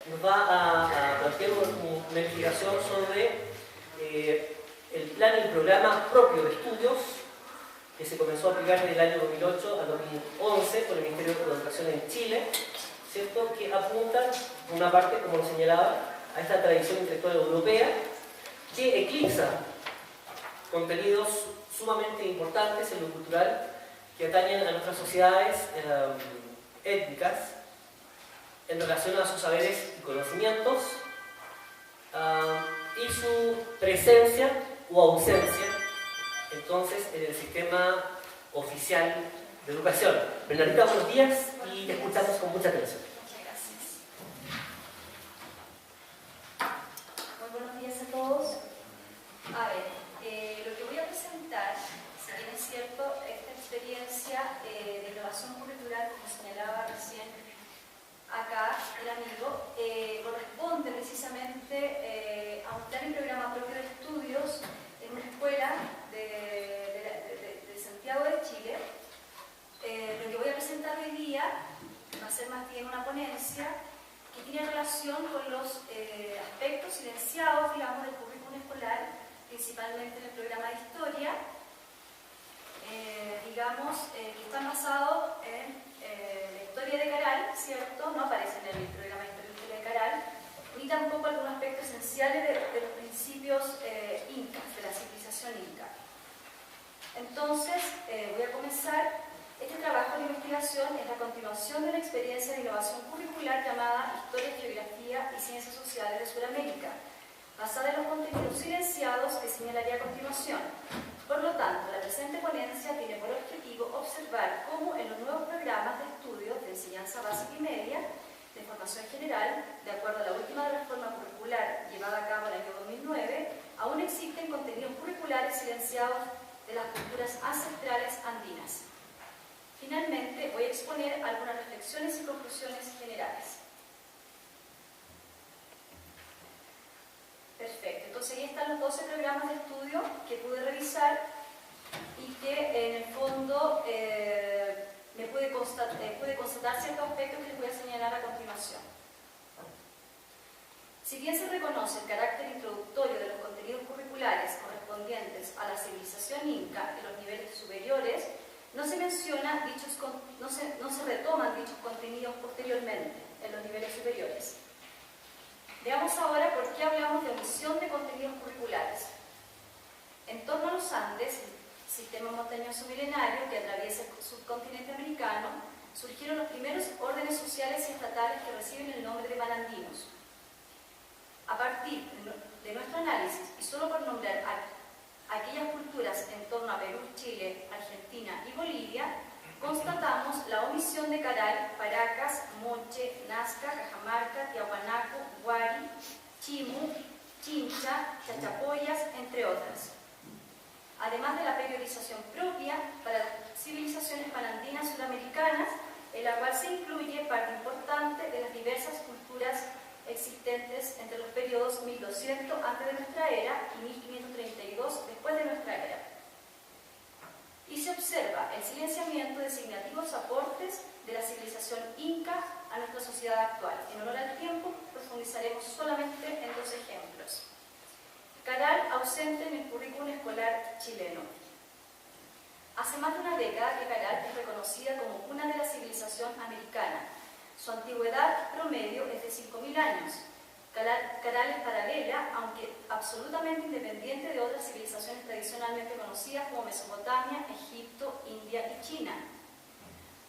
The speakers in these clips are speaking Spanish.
nos va a plantear una explicación sobre el plan y el programa propio de estudios que se comenzó a aplicar desde el año 2008 al 2011 por el Ministerio de Educación en Chile, ¿cierto? Que apuntan, por una parte, como lo señalaba, a esta tradición intelectual europea que eclipsa contenidos sumamente importantes en lo cultural que atañen a nuestras sociedades étnicas en relación a sus saberes y conocimientos y su presencia o ausencia entonces en el sistema oficial de educación. Bernardita, buenos días y te escuchamos con mucha atención. Muchas gracias. Muy buenos días a todos. A ver, lo que voy a presentar, si bien es cierto, esta experiencia de innovación curricular, como señalaba recién acá el amigo, corresponde precisamente a un plan y programa propio de estudios en una escuela de Santiago de Chile. Lo que voy a presentar hoy día va a ser más bien una ponencia que tiene relación con los aspectos silenciados, digamos, del currículum escolar, principalmente en el programa de historia, digamos, que están basados en la historia de Caral, ¿cierto? No aparece en el programa de historia de Caral, ni tampoco algunos aspectos esenciales de los principios incas, de la civilización inca. Entonces, voy a comenzar. Este trabajo de investigación es la continuación de la experiencia de innovación curricular llamada Historia, Geografía y Ciencias Sociales de Sudamérica, basada en los contenidos silenciados que señalaré a continuación. Por lo tanto, la presente ponencia tiene por objetivo observar cómo en los nuevos programas de estudios de enseñanza básica y media, de formación general, de acuerdo a la última reforma curricular llevada a cabo en el año 2009, aún existen contenidos curriculares silenciados de las culturas ancestrales andinas. Finalmente, voy a exponer algunas reflexiones y conclusiones generales. Perfecto, entonces ahí están los 12 programas de estudio que pude revisar y que en el fondo pude constatar ciertos aspectos que les voy a señalar a continuación. Si bien se reconoce el carácter introductorio de los contenidos curriculares correspondientes a la civilización inca en los niveles superiores, no se retoman dichos contenidos posteriormente en los niveles superiores. Veamos ahora por qué hablamos de omisión de contenidos curriculares. En torno a los Andes, sistema montañoso milenario que atraviesa el subcontinente americano, surgieron los primeros órdenes sociales y estatales que reciben el nombre de barandinos. A partir de nuestro análisis, y solo por nombrar aquellas culturas en torno a Perú, Chile, Argentina y Bolivia, constatamos la omisión de Caral, Paracas, Moche, Nazca, Cajamarca, Tiahuanaco, Huari, Chimu, Chincha, Chachapoyas, entre otras. Además de la periodización propia para las civilizaciones panandinas sudamericanas, en la cual se incluye parte importante de las diversas culturas existentes entre los periodos 1200 antes de nuestra era y 1532 después de nuestra era. Y se observa el silenciamiento de significativos aportes de la civilización inca a nuestra sociedad actual. En honor al tiempo, profundizaremos solamente en 2 ejemplos. Caral ausente en el currículum escolar chileno. Hace más de una década que Caral es reconocida como una de la civilización americana. Su antigüedad promedio es de 5.000 años. Caral es paralela, aunque absolutamente independiente de otras civilizaciones tradicionalmente conocidas como Mesopotamia, Egipto, India y China.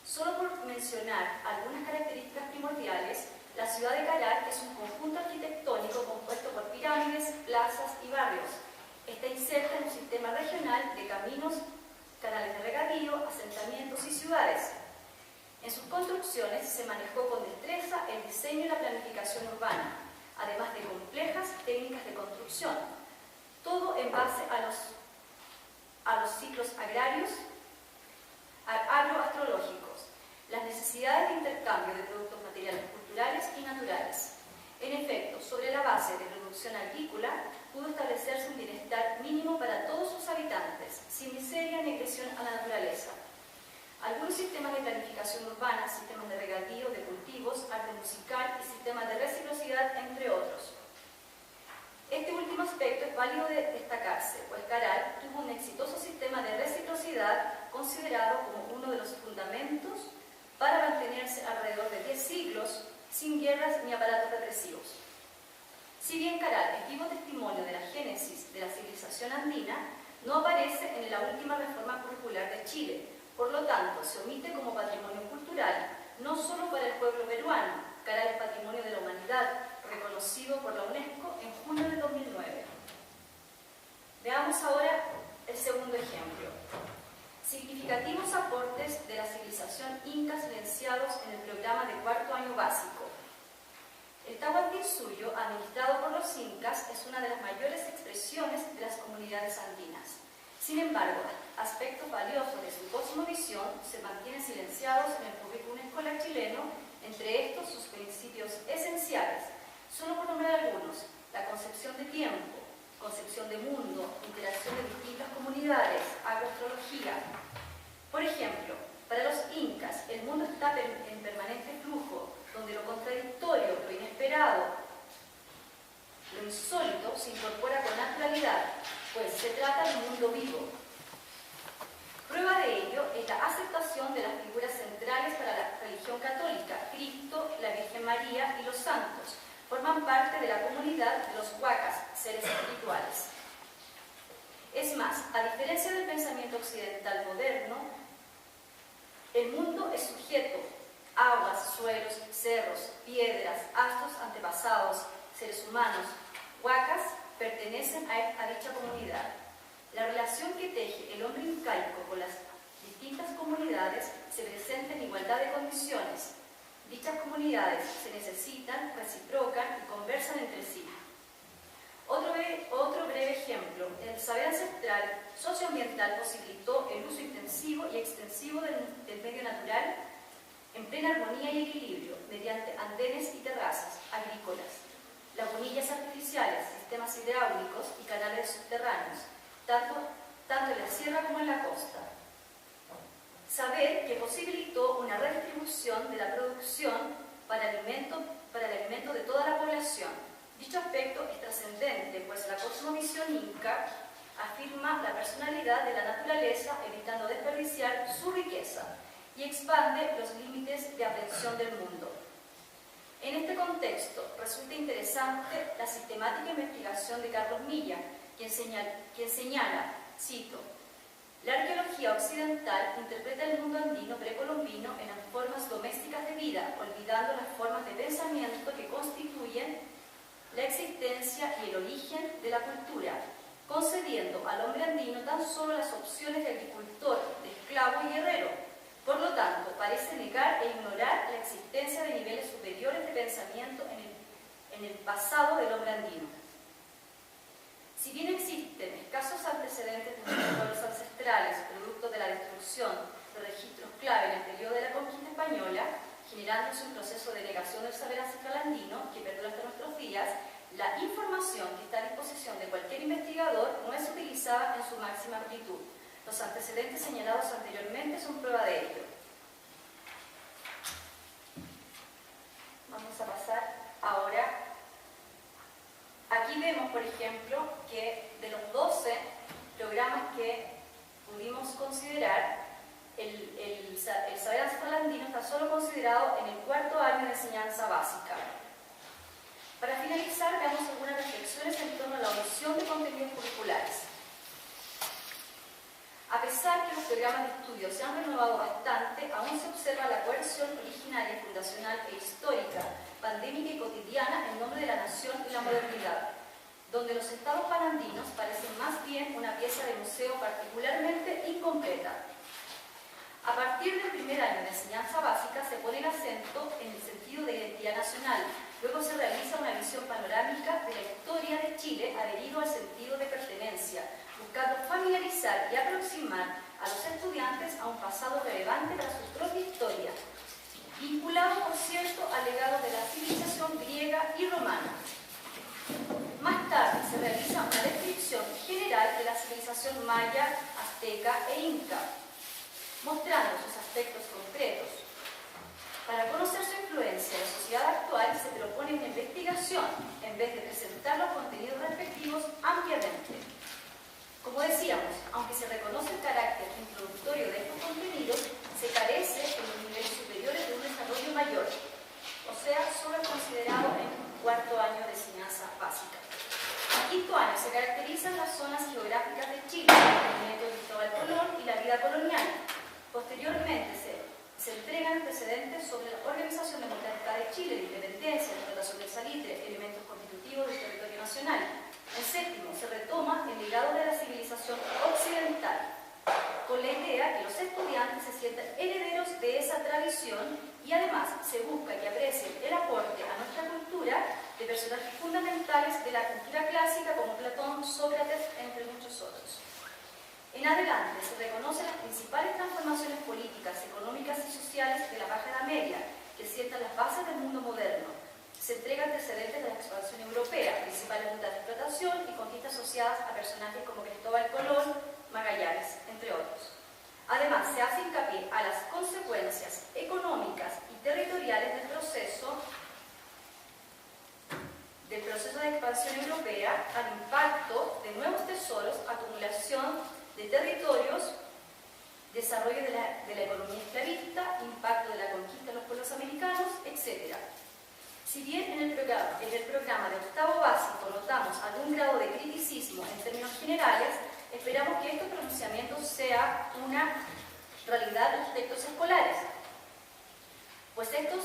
Solo por mencionar algunas características primordiales, la ciudad de Caral es un conjunto arquitectónico compuesto por pirámides, plazas y barrios. Está inserta en un sistema regional de caminos, canales de regadío, asentamientos y ciudades. En sus construcciones se manejó con destreza el diseño y la planificación urbana, además de complejas técnicas de construcción, todo en base a los ciclos agrarios, agroastrológicos, las necesidades de intercambio de productos materiales culturales y naturales. En efecto, sobre la base de producción agrícola, pudo establecerse un bienestar mínimo para todos sus habitantes, sin miseria ni agresión a la naturaleza. algunos sistemas de planificación urbana, sistemas de regadío, de cultivos, arte musical y sistemas de reciprocidad, entre otros. Este último aspecto es válido de destacarse, pues Caral tuvo un exitoso sistema de reciprocidad considerado como uno de los fundamentos para mantenerse alrededor de 10 siglos sin guerras ni aparatos represivos. Si bien Caral es vivo testimonio de la génesis de la civilización andina, no aparece en la última reforma curricular de Chile, por lo tanto se omite como patrimonio cultural, no solo para el pueblo peruano. Caral es patrimonio de la humanidad, reconocido por la UNESCO en junio de 2009. Veamos ahora el segundo ejemplo. Significativos aportes de la civilización inca silenciados en el programa de cuarto año básico. El Tahuantinsuyo, administrado por los incas, es una de las mayores expresiones de las comunidades andinas. Sin embargo, aspectos valiosos de su cosmovisión se mantienen silenciados en el currículum escolar chileno, entre estos sus principios esenciales. Solo por nombrar algunos: la concepción de tiempo, concepción de mundo, interacción de distintas comunidades, agroastrología. Por ejemplo, para los incas, el mundo está en permanente flujo, donde lo contradictorio, lo inesperado, lo insólito se incorpora con naturalidad, pues se trata de un mundo vivo. Prueba de ello es la aceptación de las figuras centrales para la religión católica: Cristo, la Virgen María y los santos. Forman parte de la comunidad de los huacas, seres espirituales. Es más, a diferencia del pensamiento occidental moderno, el mundo es sujeto: aguas, suelos, cerros, piedras, astros antepasados, seres humanos. Huacas pertenecen a dicha comunidad. La relación que teje el hombre incaico con las distintas comunidades se presenta en igualdad de condiciones. Dichas comunidades se necesitan, reciprocan y conversan entre sí. Otro breve ejemplo: el saber ancestral socioambiental posibilitó el uso intensivo y extensivo del medio natural en plena armonía y equilibrio, mediante andenes y terrazas agrícolas, lagunillas artificiales, sistemas hidráulicos y canales subterráneos, tanto en la sierra como en la costa. Saber que posibilitó una redistribución de la producción para el alimento de toda la población. Dicho aspecto es trascendente, pues la cosmovisión inca afirma la personalidad de la naturaleza, evitando desperdiciar su riqueza, y expande los límites de aprehensión del mundo. En este contexto, resulta interesante la sistemática investigación de Carlos Milla, quien señala, cito: la arqueología occidental interpreta el mundo andino precolombino en las formas domésticas de vida, olvidando las formas de pensamiento que constituyen la existencia y el origen de la cultura, concediendo al hombre andino tan solo las opciones de agricultor, de esclavo y guerrero. Por lo tanto, parece negar e ignorar la existencia de niveles superiores de pensamiento en el pasado del hombre andino. Si bien existen escasos antecedentes de nuestros pueblos ancestrales, producto de la destrucción de registros clave en el periodo de la conquista española, generándose un proceso de negación del saber ancestral andino que perdura hasta nuestros días, la información que está a disposición de cualquier investigador no es utilizada en su máxima amplitud. Los antecedentes señalados anteriormente son prueba de ello. Vamos a pasar ahora. Aquí vemos, por ejemplo, que de los 12 programas que pudimos considerar, el saber ancestral andino está solo considerado en el cuarto año de enseñanza básica. Para finalizar, veamos algunas reflexiones en torno a la omisión de contenidos curriculares. A pesar que los programas de estudio se han renovado bastante, aún se observa la coerción originaria, fundacional e histórica, pandémica y cotidiana en nombre de la nación y la modernidad, donde los estados panandinos parecen más bien una pieza de museo particularmente incompleta. A partir del primer año de enseñanza básica se pone el acento en el sentido de identidad nacional. Luego se realiza una visión panorámica de la historia de Chile adherido al sentido de pertenencia, buscando familiarizar y aproximar a los estudiantes a un pasado relevante para su propia historia, vinculado, por cierto, al legado de la civilización griega y romana. Más tarde se realiza una descripción general de la civilización maya, azteca e inca. mostrando sus aspectos concretos. Para conocer su influencia en la sociedad actual se propone una investigación en vez de presentar los contenidos respectivos ampliamente. Como decíamos, aunque se reconoce el carácter introductorio de estos contenidos, se carece en los niveles superiores de un desarrollo mayor, o sea, solo es considerado en cuarto año de enseñanza básica. En quinto año se caracterizan las zonas geográficas de Chile, el movimiento de Cristóbal Colón y la vida colonial. Posteriormente se entregan antecedentes sobre la organización democrática de Chile, la independencia, la explotación del salitre, elementos constitutivos del territorio nacional. En séptimo, se retoma el legado de la civilización occidental, con la idea que los estudiantes se sientan herederos de esa tradición y además se busca que aprecien el aporte a nuestra cultura de personajes fundamentales de la cultura clásica como Platón, Sócrates, entre muchos otros. En adelante se reconocen las principales transformaciones políticas, económicas y sociales de la Baja Edad Media, que sientan las bases del mundo moderno. Se entregan antecedentes de la expansión europea, principales rutas de explotación y conquistas asociadas a personajes como Cristóbal Colón, Magallanes, entre otros. Además, se hace hincapié a las consecuencias económicas y territoriales del proceso de expansión europea, al impacto de nuevos tesoros, acumulación de territorios, desarrollo de la economía esclavista, impacto de la conquista de los pueblos americanos, etc. Si bien en el programa de octavo básico notamos algún grado de criticismo en términos generales, esperamos que estos pronunciamientos sean una realidad en los textos escolares, pues estos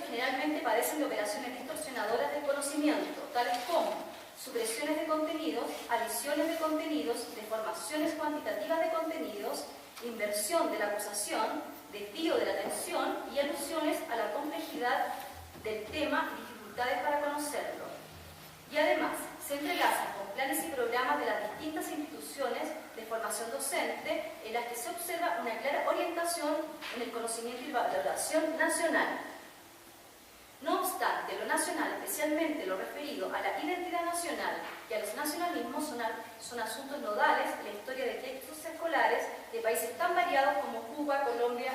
generalmente padecen de operaciones distorsionadoras del conocimiento, tales como supresiones de contenidos, adiciones de contenidos, deformaciones cuantitativas de contenidos, inversión de la acusación, desvío de la atención y alusiones a la complejidad del tema y dificultades para conocerlo. Y además, se entrelazan con planes y programas de las distintas instituciones de formación docente en las que se observa una clara orientación en el conocimiento y valoración nacional. No obstante, lo nacional, especialmente lo referido a la identidad nacional y a los nacionalismos, son asuntos nodales en la historia de textos escolares de países tan variados como Cuba, Colombia,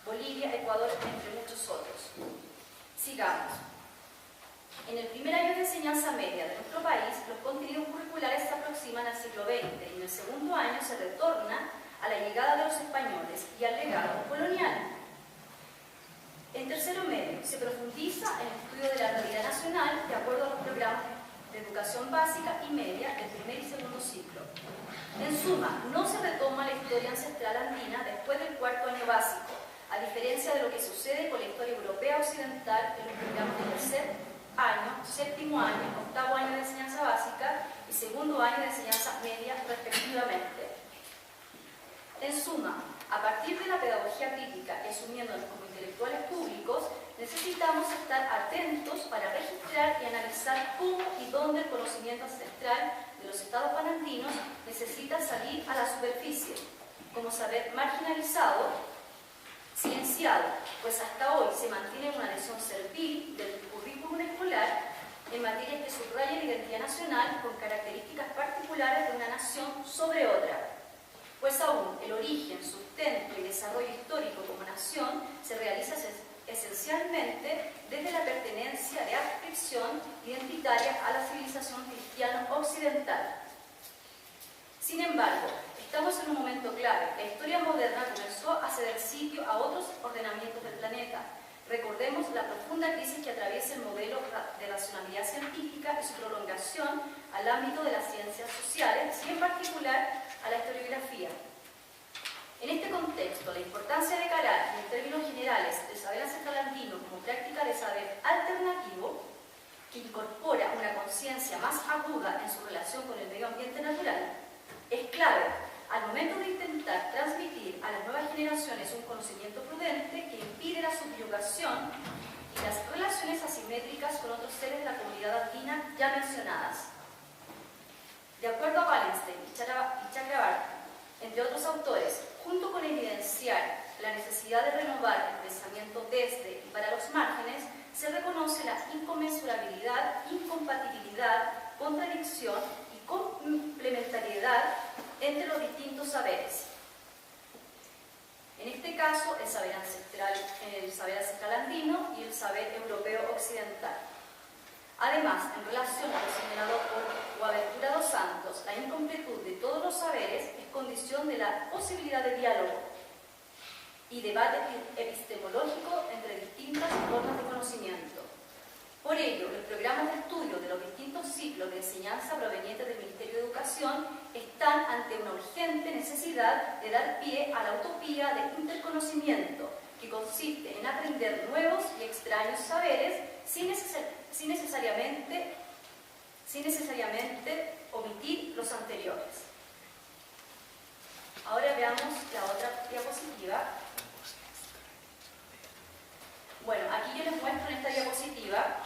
Bolivia, Ecuador, entre muchos otros. Sigamos. En el primer año de enseñanza media de nuestro país, los contenidos curriculares se aproximan al siglo XX y en el segundo año se retorna a la llegada de los españoles y al legado colonial. En tercero medio, se profundiza en el estudio de la realidad nacional de acuerdo a los programas de educación básica y media del primer y segundo ciclo. En suma, no se retoma la historia ancestral andina después del cuarto año básico, a diferencia de lo que sucede con la historia europea occidental en los programas de tercer año, séptimo año, octavo año de enseñanza básica y segundo año de enseñanza media, respectivamente. En suma, a partir de la pedagogía crítica y asumiéndonos como intelectuales públicos, necesitamos estar atentos para registrar y analizar cómo y dónde el conocimiento ancestral de los estados panandinos necesita salir a la superficie, como saber marginalizado, silenciado, pues hasta hoy se mantiene una lesión servil del currículum escolar en materias que subrayan la identidad nacional con características particulares de una nación sobre otra. Pues aún el origen, sustento y desarrollo histórico como nación se realiza esencialmente desde la pertenencia de adscripción identitaria a la civilización cristiana occidental. Sin embargo, estamos en un momento clave. La historia moderna comenzó a ceder sitio a otros ordenamientos del planeta. Recordemos la profunda crisis que atraviesa el modelo de racionalidad científica y su prolongación al ámbito de las ciencias sociales y en particular a la historiografía. En este contexto, la importancia de calar, en términos generales, el saber ancestral andino como práctica de saber alternativo, que incorpora una conciencia más aguda en su relación con el medio ambiente natural, es clave al momento de intentar transmitir a las nuevas generaciones un conocimiento prudente que impide la subyugación y las relaciones asimétricas con otros seres de la comunidad andina ya mencionadas. De acuerdo a Wallenstein y Chakrabarty, entre otros autores, junto con evidenciar la necesidad de renovar el pensamiento desde y para los márgenes, se reconoce la inconmensurabilidad, incompatibilidad, contradicción y complementariedad entre los distintos saberes. En este caso, el saber ancestral andino y el saber europeo occidental. Además, en relación a lo señalado por Boaventura dos Santos, la incompletud de todos los saberes es condición de la posibilidad de diálogo y debate epistemológico entre distintas formas de conocimiento. Por ello, los programas de estudio de los distintos ciclos de enseñanza provenientes del Ministerio de Educación están ante una urgente necesidad de dar pie a la utopía de interconocimiento, que consiste en aprender nuevos y extraños saberes sin necesariamente omitir los anteriores. Ahora veamos la otra diapositiva. Bueno, aquí yo les muestro en esta diapositiva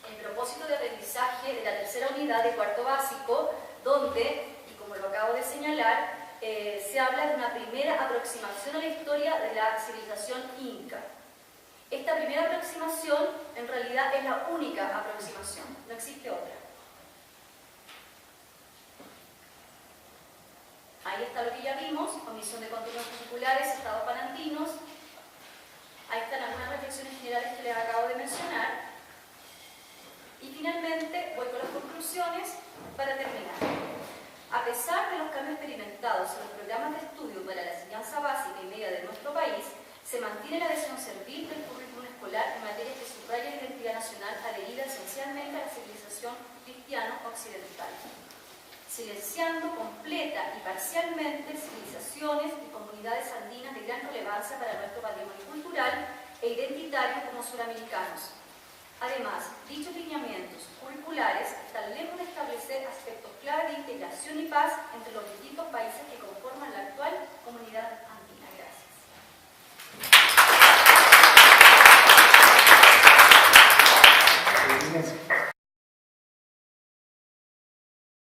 el propósito de aprendizaje de la tercera unidad de cuarto básico, donde, y como lo acabo de señalar, se habla de una primera aproximación a la historia de la civilización inca. Esta primera aproximación en realidad es la única aproximación, no existe otra. Ahí está lo que ya vimos, omisión de contenidos curriculares, estados palantinos. Ahí están algunas reflexiones generales que les acabo de mencionar. Y finalmente voy con las conclusiones para terminar. A pesar de los cambios experimentados en los programas de estudio para la enseñanza básica y media de nuestro país, se mantiene la adhesión servil del currículum escolar en materias que subrayan la identidad nacional adherida esencialmente a la civilización cristiano-occidental, silenciando completa y parcialmente civilizaciones y comunidades andinas de gran relevancia para nuestro patrimonio cultural e identitario como suramericanos. Además, dichos lineamientos curriculares están lejos de establecer aspectos clave de integración y paz entre los distintos países que